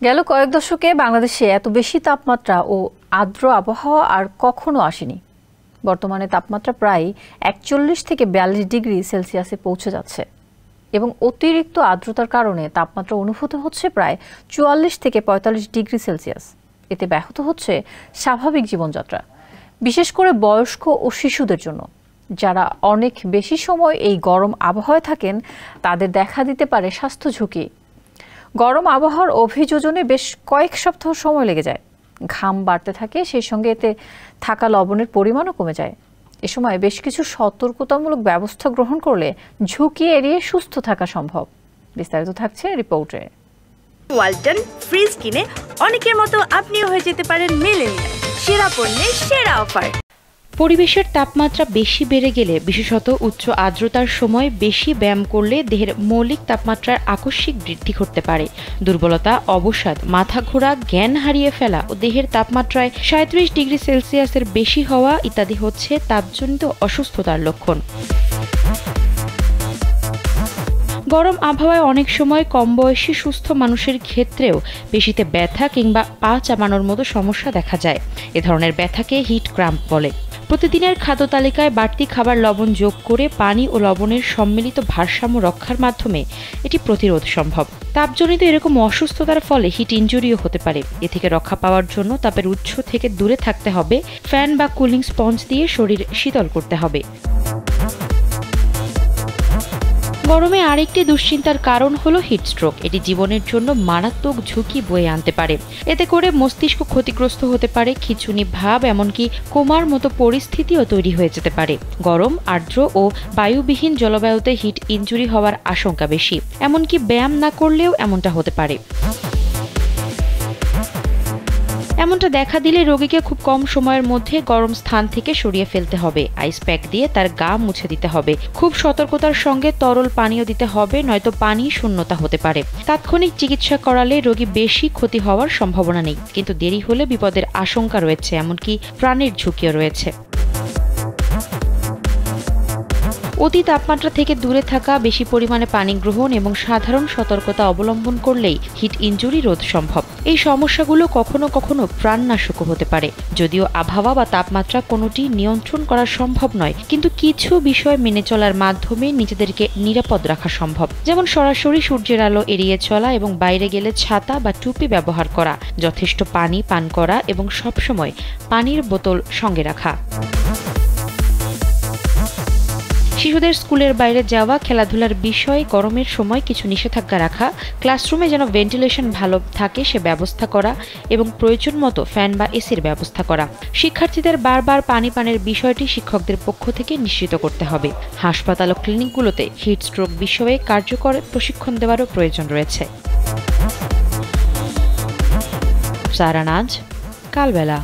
গেল কয়েক দশকে বাংলাদেশে এত বেশি তাপমাত্রা ও আর্দ্র আবহাওয়া আর কখনো আসেনি। বর্তমানে তাপমাত্রা প্রায় ৪১ থেকে ৪২ ডিগ্রি সেলসিয়াসে পৌঁছে যাচ্ছে এবং অতিরিক্ত আর্দ্রতার কারণে তাপমাত্রা অনুভূত হচ্ছে প্রায় ৪৪ থেকে ৪৫ ডিগ্রি সেলসিয়াস। এতে ব্যাহত হচ্ছে স্বাভাবিক জীবনযাত্রা, বিশেষ করে বয়স্ক ও শিশুদের জন্য। যারা অনেক বেশি সময় এই গরম আবহাওয়ায় থাকেন তাদের দেখা দিতে পারে স্বাস্থ্য ঝুঁকি। গরম আবহাওয়ার অভিযোজনে বেশ কয়েক সপ্তাহ সময় লেগে যায়। ঘাম বাড়তে থাকে, সেই সঙ্গে এতে থাকা লবণের পরিমাণও কমে যায়। এ সময় বেশ কিছু সতর্কতামূলক ব্যবস্থা গ্রহণ করলে ঝুঁকি এড়িয়ে সুস্থ থাকা সম্ভব। বিস্তারিত থাকছে রিপোর্টে। ওয়ালটন ফ্রিজ কিনে অনেকের মতো আপনিও হয়ে যেতে পারেন মিলেনিয়াল। সেরা পণ্যের সেরা অফার। পরিবেশের তাপমাত্রা বেশি বেড়ে গেলে, বিশেষত উচ্চ আর্দ্রতার সময় বেশি ব্যায়াম করলে দেহের মৌলিক তাপমাত্রার আকস্মিক বৃদ্ধি ঘটতে পারে। দুর্বলতা, অবসাদ, মাথা ঘোরা, জ্ঞান হারিয়ে ফেলা ও দেহের তাপমাত্রায় ৩৭ ডিগ্রি সেলসিয়াসের বেশি হওয়া ইত্যাদি হচ্ছে তাপজনিত অসুস্থতার লক্ষণ। গরম আবহাওয়ায় অনেক সময় কম বয়সী সুস্থ মানুষের ক্ষেত্রেও পেশিতে ব্যথা কিংবা পা চাবানোর মতো সমস্যা দেখা যায়। এ ধরনের ব্যথাকে হিট ক্র্যাম্প বলে। প্রতিদিনের খাদ্য তালিকায় বাড়তি খাবার লবণ যোগ করে পানি ও লবণের সম্মিলিত ভারসাম্য রক্ষার মাধ্যমে এটি প্রতিরোধ সম্ভব। তাপজনিত এরকম অসুস্থতার ফলে হিট ইনজুরিও হতে পারে। এ থেকে রক্ষা পাওয়ার জন্য তাপের উৎস থেকে দূরে থাকতে হবে। ফ্যান বা কুলিং স্পঞ্জ দিয়ে শরীর শীতল করতে হবে। গরমে আরেকটি দুশ্চিন্তার কারণ হলো হিটস্ট্রোক। এটি জীবনের জন্য মারাত্মক ঝুঁকি বয়ে আনতে পারে। এতে করে মস্তিষ্ক ক্ষতিগ্রস্ত হতে পারে, খিঁচুনি ভাব, এমনকি কোমার মতো পরিস্থিতিও তৈরি হয়ে যেতে পারে। গরম, আর্দ্র ও বায়ুবিহীন জলবায়ুতে হিট ইনজুরি হওয়ার আশঙ্কা বেশি। এমনকি ব্যায়াম না করলেও এমনটা হতে পারে। এমনটা দেখা দিলে রোগীকে খুব কম সময়ের মধ্যে গরম স্থান থেকে সরিয়ে ফেলতে হবে। আইস প্যাক দিয়ে তার গা মুছে দিতে হবে। খুব সতর্কতার সঙ্গে তরল পানীয় দিতে হবে, নয়তো পানি শূন্যতা হতে পারে। তাৎক্ষণিক চিকিৎসা করালে রোগী বেশি ক্ষতি হওয়ার সম্ভাবনা নেই, কিন্তু দেরি হলে বিপদের আশঙ্কা রয়েছে, এমনকি প্রাণের ঝুঁকিও রয়েছে। অতি তাপমাত্রা থেকে দূরে থাকা, বেশি পরিমাণে পানি গ্রহণ এবং সাধারণ সতর্কতা অবলম্বন করলেই হিট ইনজুরি রোধ সম্ভব। এই সমস্যাগুলো কখনো কখনো প্রাণনাশকও হতে পারে। যদিও আবহাওয়া বা তাপমাত্রা কোনোটি নিয়ন্ত্রণ করা সম্ভব নয়, কিন্তু কিছু বিষয় মেনে চলার মাধ্যমে নিজেদেরকে নিরাপদ রাখা সম্ভব। যেমন সরাসরি সূর্যের আলো এড়িয়ে চলা এবং বাইরে গেলে ছাতা বা টুপি ব্যবহার করা, যথেষ্ট পানি পান করা এবং সবসময় পানির বোতল সঙ্গে রাখা। শিশুদের স্কুলের বাইরে যাওয়া, খেলাধুলার বিষয়ে গরমের সময় কিছু নিষেধাজ্ঞা রাখা, ক্লাসরুমে যেন ভেন্টিলেশন ভালো থাকে সে ব্যবস্থা করা এবং প্রয়োজন মতো ফ্যান বা এসির ব্যবস্থা করা। শিক্ষার্থীদের বারবার পানি পানের বিষয়টি শিক্ষকদের পক্ষ থেকে নিশ্চিত করতে হবে। হাসপাতাল ও ক্লিনিকগুলোতে হিটস্ট্রোক বিষয়ে কার্যকর প্রশিক্ষণ দেওয়ারও প্রয়োজন রয়েছে। সারা নাজ, কালবেলা।